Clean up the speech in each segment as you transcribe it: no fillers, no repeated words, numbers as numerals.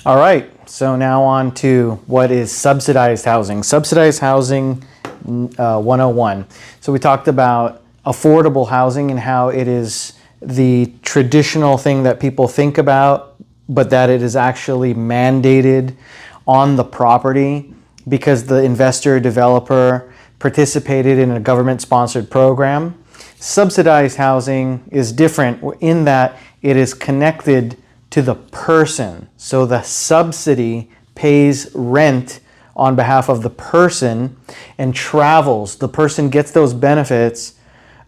All right, so now on to what is subsidized housing. Subsidized housing 101. So we talked about affordable housing and how it is the traditional thing that people think about, but that it is actually mandated on the property because the investor developer participated in a government-sponsored program. Subsidized housing is different in that it is connected to the person. So the subsidy pays rent on behalf of the person and travels. The person gets those benefits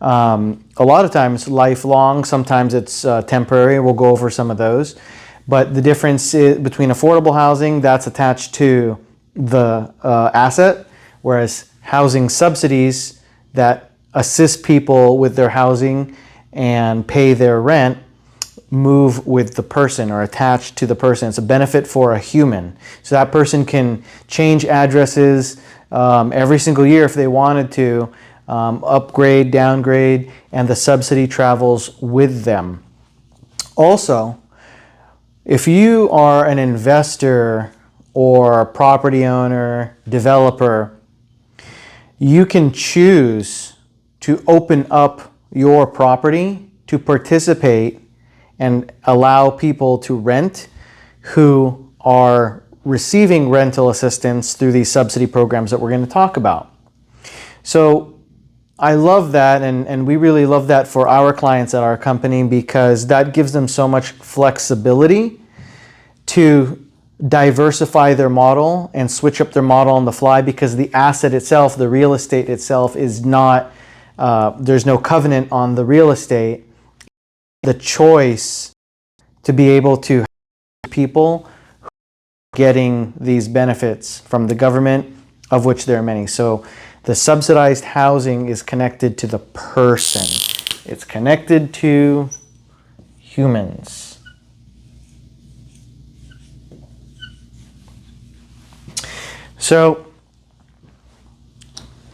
a lot of times lifelong, sometimes it's temporary. We'll go over some of those. But the difference between affordable housing, that's attached to the asset, whereas housing subsidies that assist people with their housing and pay their rent move with the person or attached to the person. It's a benefit for a human. So that person can change addresses every single year if they wanted to, upgrade, downgrade, and the subsidy travels with them. Also, if you are an investor or property owner, developer, you can choose to open up your property to participate and allow people to rent who are receiving rental assistance through these subsidy programs that we're going to talk about. So I love that, and we really love that for our clients at our company because that gives them so much flexibility to diversify their model and switch up their model on the fly because the asset itself, the real estate itself, is not, there's no covenant on the real estate. The choice to be able to have people who are getting these benefits from the government, of which there are many. So the subsidized housing is connected to the person. It's connected to humans. So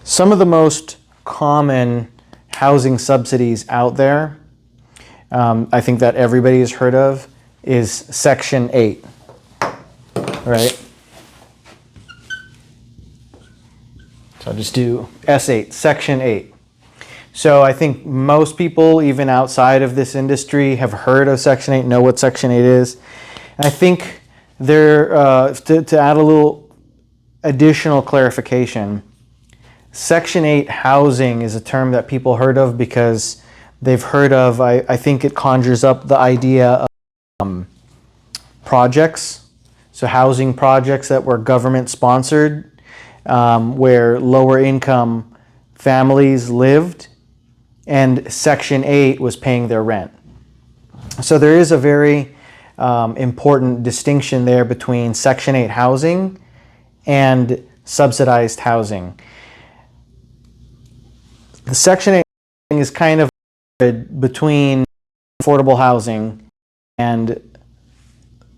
some of the most common housing subsidies out there, I think that everybody has heard of, is Section 8, right? So I'll just do S8, Section 8. So I think most people, even outside of this industry, have heard of Section 8, know what Section 8 is. And I think there, to add a little additional clarification, Section 8 housing is a term that people heard of because they've heard of, I think it conjures up the idea of projects, so housing projects that were government sponsored, where lower income families lived, and Section 8 was paying their rent. So there is a very important distinction there between Section 8 housing and subsidized housing. The Section 8 is kind of between affordable housing and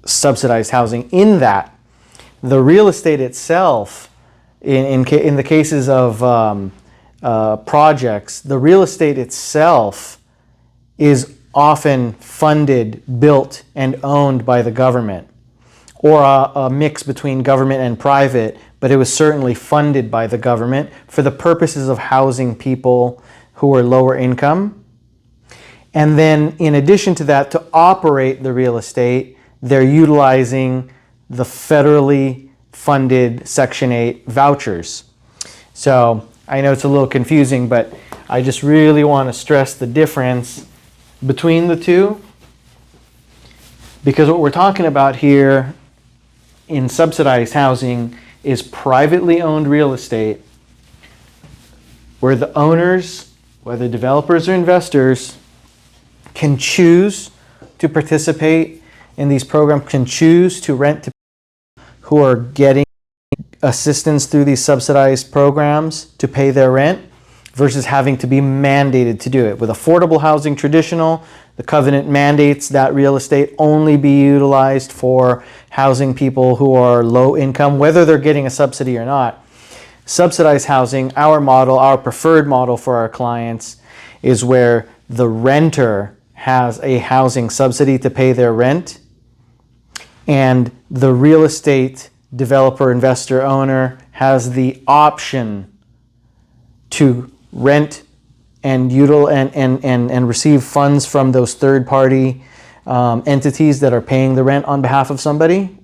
subsidized housing in that the real estate itself, in the cases of projects, the real estate itself is often funded, built, and owned by the government, or a mix between government and private, but it was certainly funded by the government for the purposes of housing people who are lower income. And then in addition to that, to operate the real estate, they're utilizing the federally funded Section 8 vouchers. So I know it's a little confusing, but I just really want to stress the difference between the two, because what we're talking about here in subsidized housing is privately owned real estate where the owners, whether developers or investors, can choose to participate in these programs, can choose to rent to people who are getting assistance through these subsidized programs to pay their rent versus having to be mandated to do it. With affordable housing traditional, the covenant mandates that real estate only be utilized for housing people who are low income, whether they're getting a subsidy or not. Subsidized housing, our model, our preferred model for our clients, is where the renter has a housing subsidy to pay their rent. And the real estate developer, investor, owner has the option to rent and receive funds from those third-party entities that are paying the rent on behalf of somebody,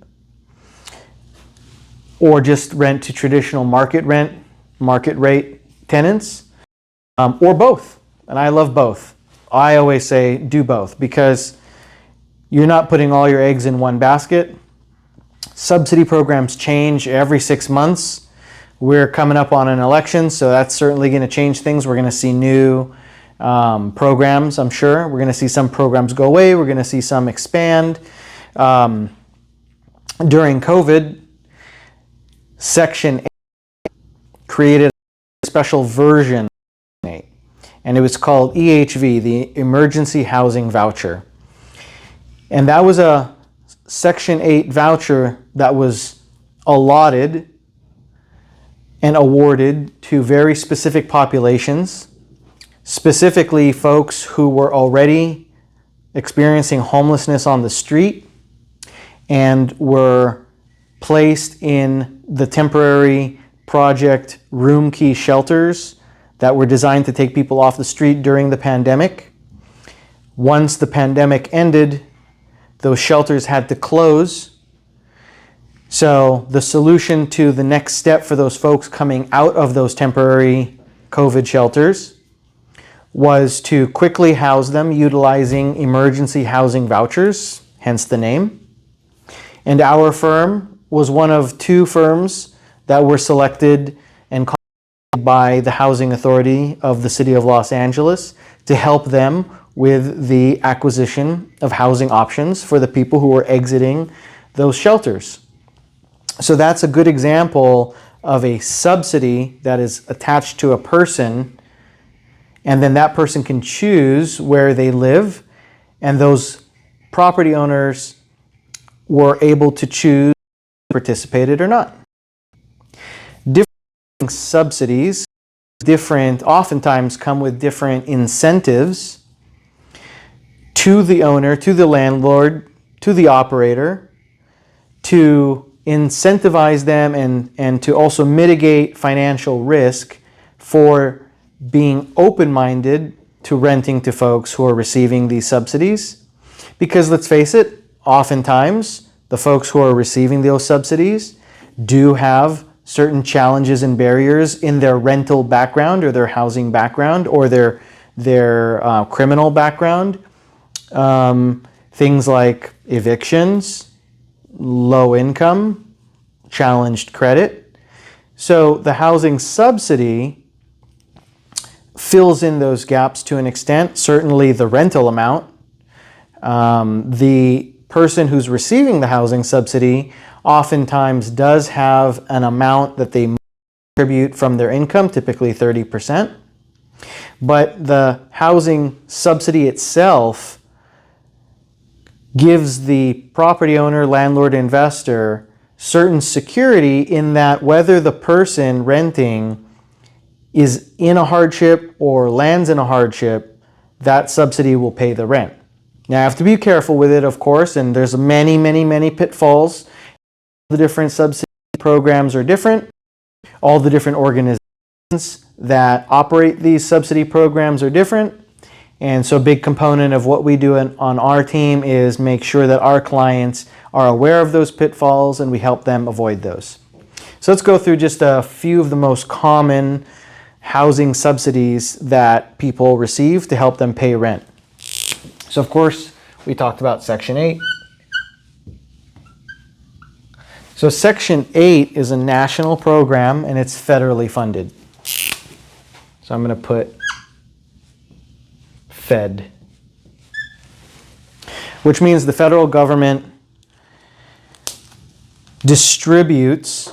or just rent to traditional market rate tenants, or both. And I love both. I always say do both, because you're not putting all your eggs in one basket. Subsidy programs change every 6 months. We're coming up on an election, so that's certainly going to change things. We're going to see new programs, I'm sure. We're going to see some programs go away. We're going to see some expand. During COVID, Section 8 created a special version of Section 8, and it was called EHV, the Emergency Housing Voucher. And that was a Section 8 voucher that was allotted and awarded to very specific populations, specifically folks who were already experiencing homelessness on the street and were placed in the temporary project room key shelters that were designed to take people off the street during the pandemic. Once the pandemic ended, those shelters had to close. So the solution to the next step for those folks coming out of those temporary COVID shelters was to quickly house them utilizing emergency housing vouchers, hence the name. And our firm was one of 2 firms that were selected and called by the Housing Authority of the City of Los Angeles to help them with the acquisition of housing options for the people who were exiting those shelters. So that's a good example of a subsidy that is attached to a person, and then that person can choose where they live, and those property owners were able to choose if they participated or not. Different subsidies, oftentimes come with different incentives to the owner, to the landlord, to the operator, to incentivize them and to also mitigate financial risk for being open-minded to renting to folks who are receiving these subsidies. Because let's face it, oftentimes the folks who are receiving those subsidies do have certain challenges and barriers in their rental background or their housing background or their criminal background. Things like evictions, low income, challenged credit. So the housing subsidy fills in those gaps to an extent, certainly the rental amount. The person who's receiving the housing subsidy oftentimes does have an amount that they contribute from their income, typically 30%. But the housing subsidy itself gives the property owner, landlord, investor certain security in that whether the person renting is in a hardship or lands in a hardship, that subsidy will pay the rent. Now, I have to be careful with it, of course, and there's many pitfalls. The different subsidy programs are different. All the different organizations that operate these subsidy programs are different. And so a big component of what we do on our team is make sure that our clients are aware of those pitfalls and we help them avoid those. So let's go through just a few of the most common housing subsidies that people receive to help them pay rent. So of course, we talked about Section 8. So Section 8 is a national program and it's federally funded. So I'm going to put Fed, which means the federal government distributes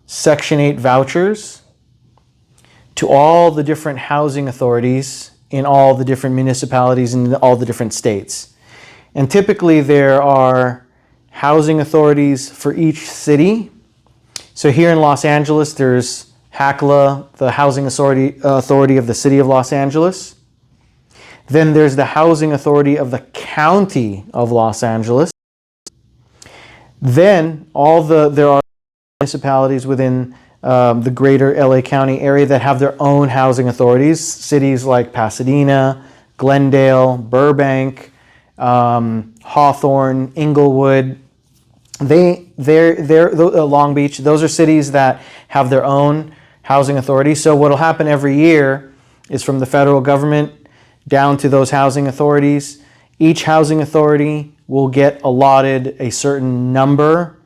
Section 8 vouchers to all the different housing authorities in all the different municipalities in all the different states. And typically there are housing authorities for each city. So here in Los Angeles, there's HACLA, the Housing Authority of the City of Los Angeles. Then there's the Housing Authority of the County of Los Angeles. Then there are municipalities within the greater LA County area that have their own housing authorities. Cities like Pasadena, Glendale, Burbank, Hawthorne, Inglewood. They're Long Beach. Those are cities that have their own housing authorities. So what will happen every year is from the federal government down to those housing authorities. Each housing authority will get allotted a certain number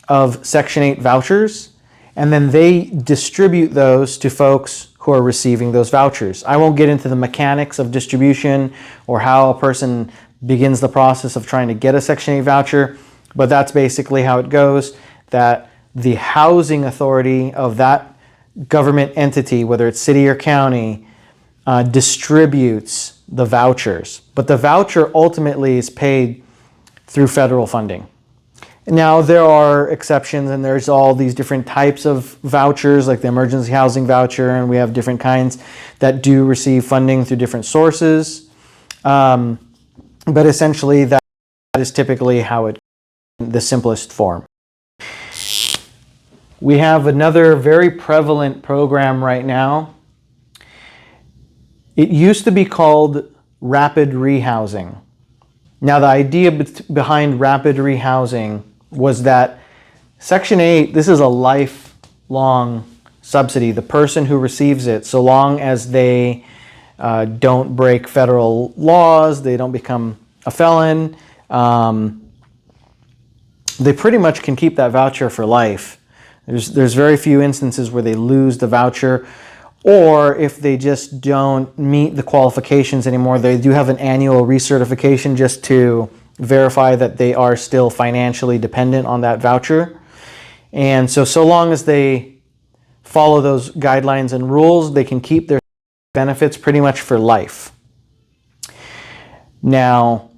of Section 8 vouchers, and then they distribute those to folks who are receiving those vouchers. I won't get into the mechanics of distribution or how a person begins the process of trying to get a Section 8 voucher, but that's basically how it goes, that the housing authority of that government entity, whether it's city or county, distributes the vouchers. But the voucher ultimately is paid through federal funding. Now, there are exceptions, and there's all these different types of vouchers, like the emergency housing voucher, and we have different kinds that do receive funding through different sources. But essentially, that is typically how it, the simplest form. We have another very prevalent program right now. It used to be called rapid rehousing. Now, the idea behind rapid rehousing was that Section 8, this is a lifelong subsidy. The person who receives it, so long as they don't break federal laws, they don't become a felon, they pretty much can keep that voucher for life. There's very few instances where they lose the voucher, or if they just don't meet the qualifications anymore. They do have an annual recertification just to verify that they are still financially dependent on that voucher. And so long as they follow those guidelines and rules, they can keep their benefits pretty much for life. Now,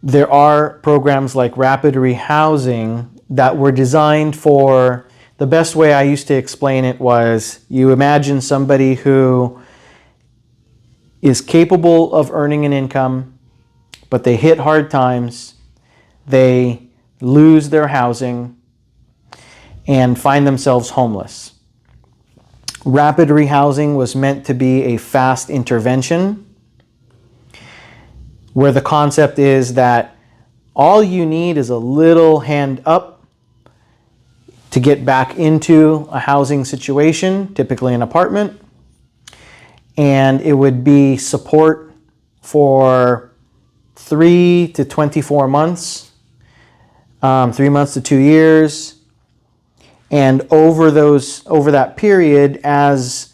there are programs like rapid rehousing that were designed for, the best way I used to explain it was, you imagine somebody who is capable of earning an income, but they hit hard times, they lose their housing, and find themselves homeless. Rapid rehousing was meant to be a fast intervention, where the concept is that all you need is a little hand up to get back into a housing situation, typically an apartment, and it would be support for 3 to 24 months, 3 months to 2 years, and over that period, as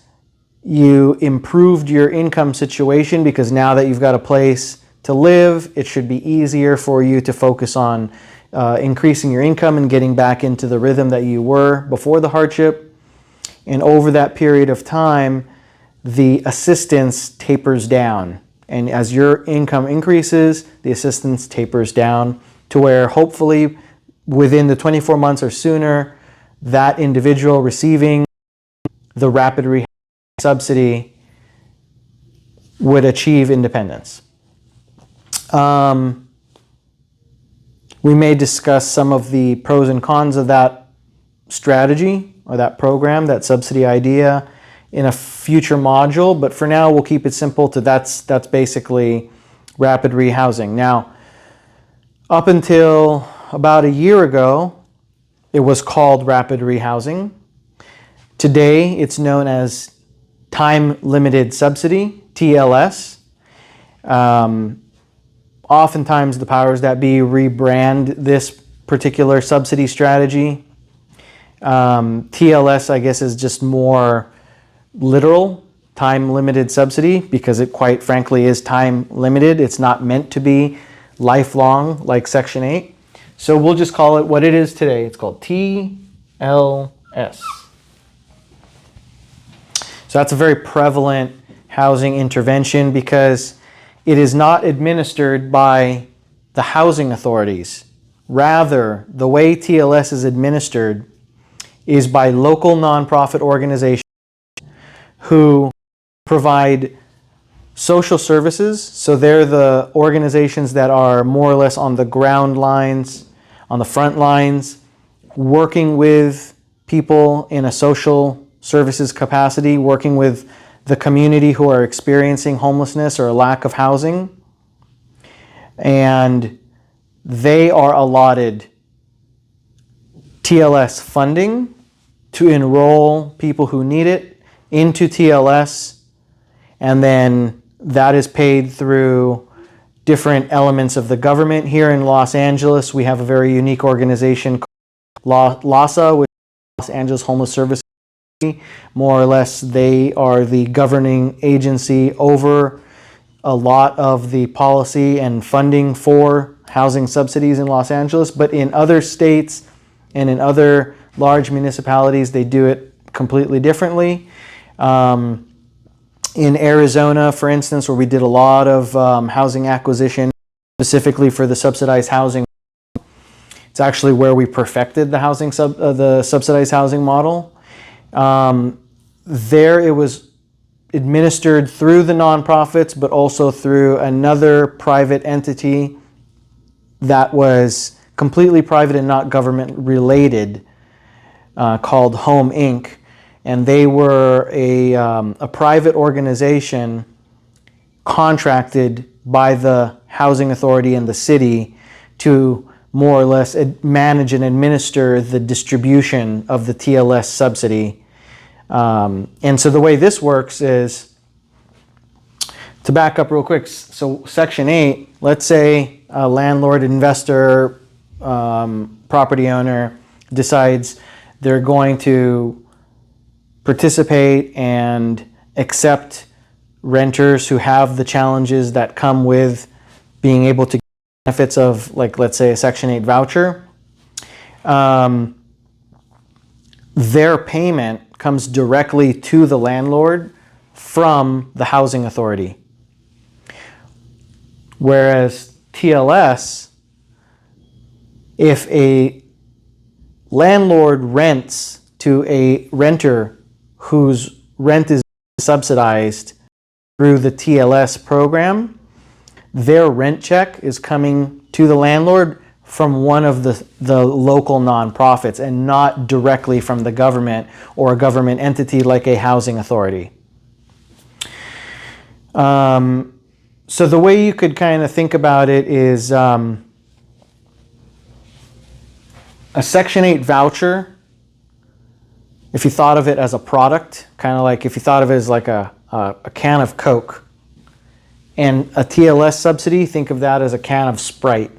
you improved your income situation, because now that you've got a place to live, it should be easier for you to focus on increasing your income and getting back into the rhythm that you were before the hardship. And over that period of time, the assistance tapers down. And as your income increases, the assistance tapers down to where hopefully within the 24 months or sooner, that individual receiving the rapid rehab subsidy would achieve independence. We may discuss some of the pros and cons of that strategy or that program, that subsidy idea, in a future module, but for now we'll keep it simple to that's basically rapid rehousing. Now, up until about a year ago, it was called rapid rehousing. Today, it's known as time-limited subsidy, TLS. Oftentimes, the powers that be rebrand this particular subsidy strategy. TLS, I guess, is just more literal, time-limited subsidy, because it quite frankly is time-limited. It's not meant to be lifelong like Section 8. So we'll just call it what it is today. It's called TLS. So that's a very prevalent housing intervention because it is not administered by the housing authorities. Rather, the way TLS is administered is by local nonprofit organizations who provide social services. So they're the organizations that are more or less on the ground lines on the front lines, working with people in a social services capacity, working with the community who are experiencing homelessness or a lack of housing. And they are allotted TLS funding to enroll people who need it into TLS, and then that is paid through different elements of the government. Here in Los Angeles, we have a very unique organization called LAHSA, which is Los Angeles Homeless Services. More or less, they are the governing agency over a lot of the policy and funding for housing subsidies in Los Angeles. But in other states and in other large municipalities, they do it completely differently. In Arizona, for instance, where we did a lot of housing acquisition, specifically for the subsidized housing, it's actually where we perfected the subsidized housing model. There it was administered through the nonprofits, but also through another private entity that was completely private and not government related, called Home Inc. And they were a private organization contracted by the housing authority and the city to more or less manage and administer the distribution of the TLS subsidy. And so the way this works is, to back up real quick, so Section 8, let's say a landlord, investor, property owner decides they're going to participate and accept renters who have the challenges that come with being able to get benefits of, like, let's say a Section 8 voucher. Their payment comes directly to the landlord from the housing authority. Whereas TLS, if a landlord rents to a renter whose rent is subsidized through the TLS program, their rent check is coming to the landlord from one of the local nonprofits and not directly from the government or a government entity like a housing authority. So the way you could kind of think about it is a Section 8 voucher, if you thought of it as a product, kind of like if you thought of it as like a can of Coke, and a TLS subsidy, think of that as a can of Sprite.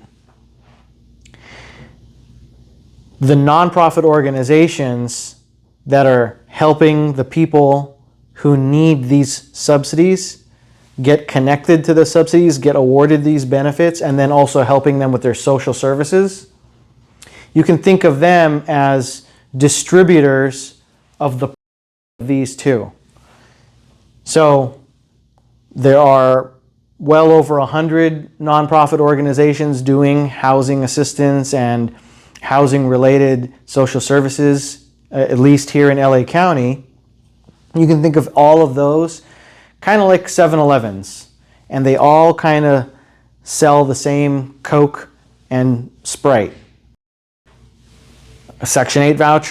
The nonprofit organizations that are helping the people who need these subsidies get connected to the subsidies, get awarded these benefits, and then also helping them with their social services, you can think of them as distributors of these two. So there are well over 100 nonprofit organizations doing housing assistance and housing-related social services, at least here in LA County. You can think of all of those kind of like 7-Elevens, and they all kind of sell the same Coke and Sprite. A Section 8 voucher,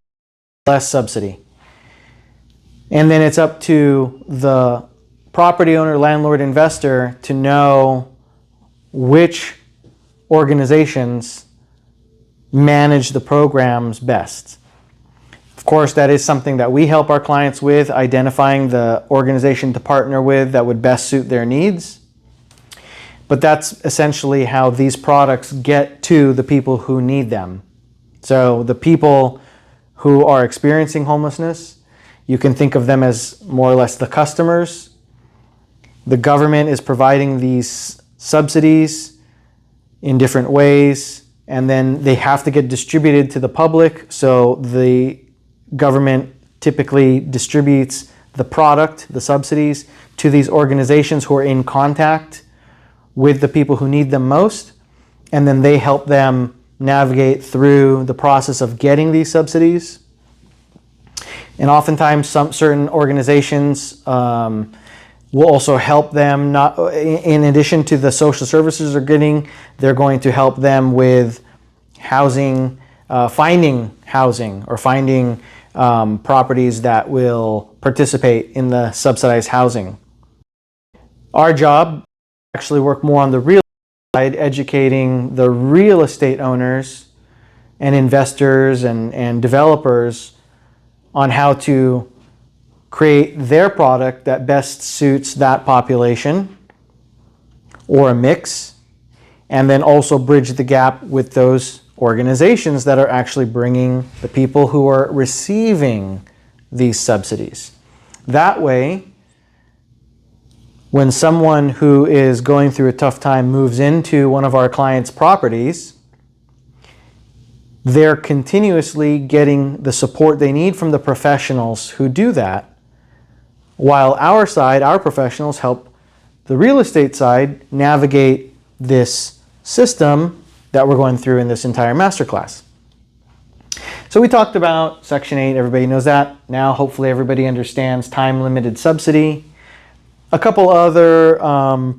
less subsidy. And then it's up to the property owner, landlord, investor to know which organizations manage the programs best. Of course, that is something that we help our clients with, identifying the organization to partner with that would best suit their needs. But that's essentially how these products get to the people who need them. So the people who are experiencing homelessness, you can think of them as more or less the customers. The government is providing these subsidies in different ways, and then they have to get distributed to the public. So the government typically distributes the product, the subsidies, to these organizations who are in contact with the people who need them most, and then they help them navigate through the process of getting these subsidies. And oftentimes certain organizations will also help them, not in addition to the social services they're getting, they're going to help them with housing, finding housing or finding properties that will participate in the subsidized housing. Our job actually work more on the real side, educating the real estate owners and investors and developers on how to create their product that best suits that population or a mix, and then also bridge the gap with those organizations that are actually bringing the people who are receiving these subsidies. That way, when someone who is going through a tough time moves into one of our clients' properties, they're continuously getting the support they need from the professionals who do that, while our side, our professionals, help the real estate side navigate this system that we're going through in this entire masterclass. So we talked about Section 8, everybody knows that. Now hopefully everybody understands time-limited subsidy. A couple other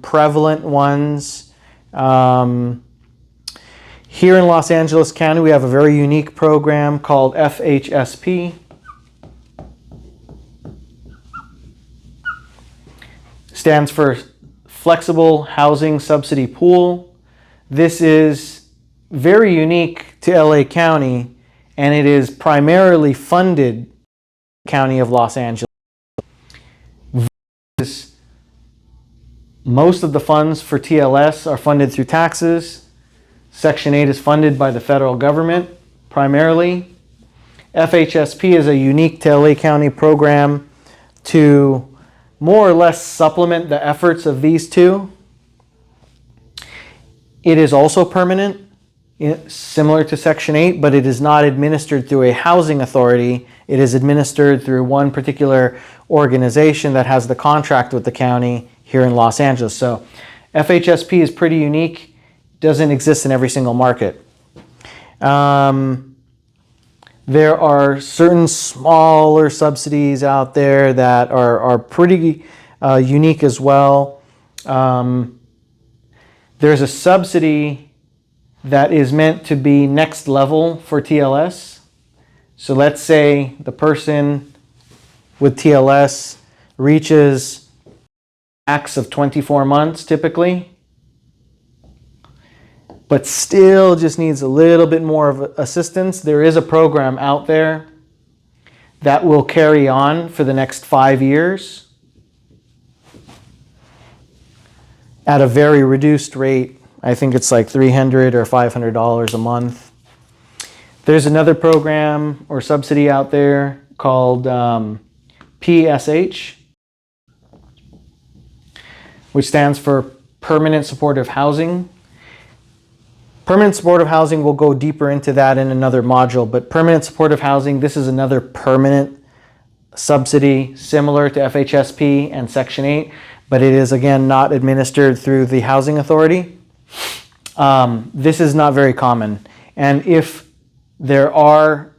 prevalent ones. Here in Los Angeles County, we have a very unique program called FHSP. Stands for Flexible Housing Subsidy Pool. This is very unique to LA County, and it is primarily funded in the County of Los Angeles. Most of the funds for TLS are funded through taxes. Section 8 is funded by the federal government primarily. FHSP is a unique to LA County program to more or less supplement the efforts of these two. It is also permanent, similar to Section 8, but it is not administered through a housing authority. It is administered through one particular organization that has the contract with the county here in Los Angeles. So FHSP is pretty unique, doesn't exist in every single market. There are certain smaller subsidies out there that are pretty unique as well. There's a subsidy that is meant to be next level for TLS. So let's say the person with TLS reaches max of 24 months typically, but still just needs a little bit more of assistance. There is a program out there that will carry on for the next 5 years at a very reduced rate. I think it's like $300 or $500 a month. There's another program or subsidy out there called PSH, which stands for Permanent Supportive Housing. Permanent supportive housing, we'll go deeper into that in another module, but permanent supportive housing, this is another permanent subsidy similar to FHSP and Section 8, but it is again not administered through the housing authority. This is not very common, and if there are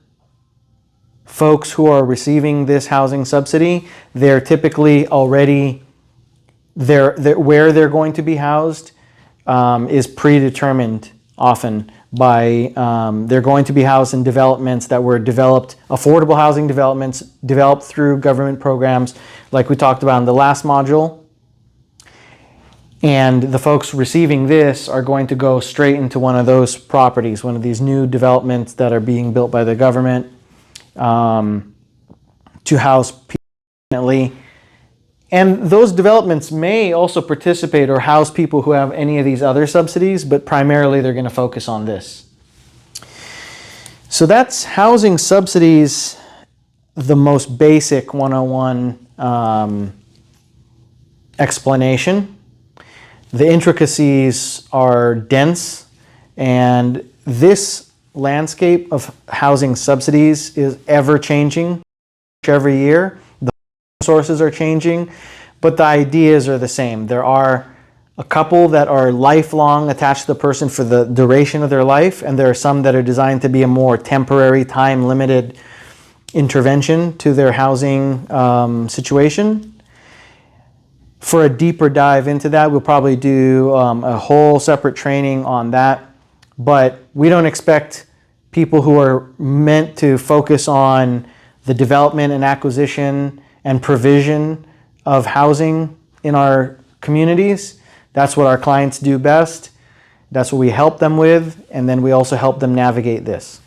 folks who are receiving this housing subsidy, they're typically already, where they're going to be housed is predetermined often by, they're going to be housed in developments that were developed, affordable housing developments developed through government programs like we talked about in the last module. And the folks receiving this are going to go straight into one of those properties, one of these new developments that are being built by the government to house people permanently. And those developments may also participate or house people who have any of these other subsidies, but primarily they're going to focus on this. So that's housing subsidies, the most basic 101 explanation. The intricacies are dense, and this landscape of housing subsidies is ever changing every year. Sources are changing, but the ideas are the same. There are a couple that are lifelong, attached to the person for the duration of their life, and there are some that are designed to be a more temporary, time-limited intervention to their housing situation. For a deeper dive into that, we'll probably do a whole separate training on that but we don't expect people who are meant to focus on the development and acquisition and provision of housing in our communities. That's what our clients do best. That's what we help them with, and then we also help them navigate this.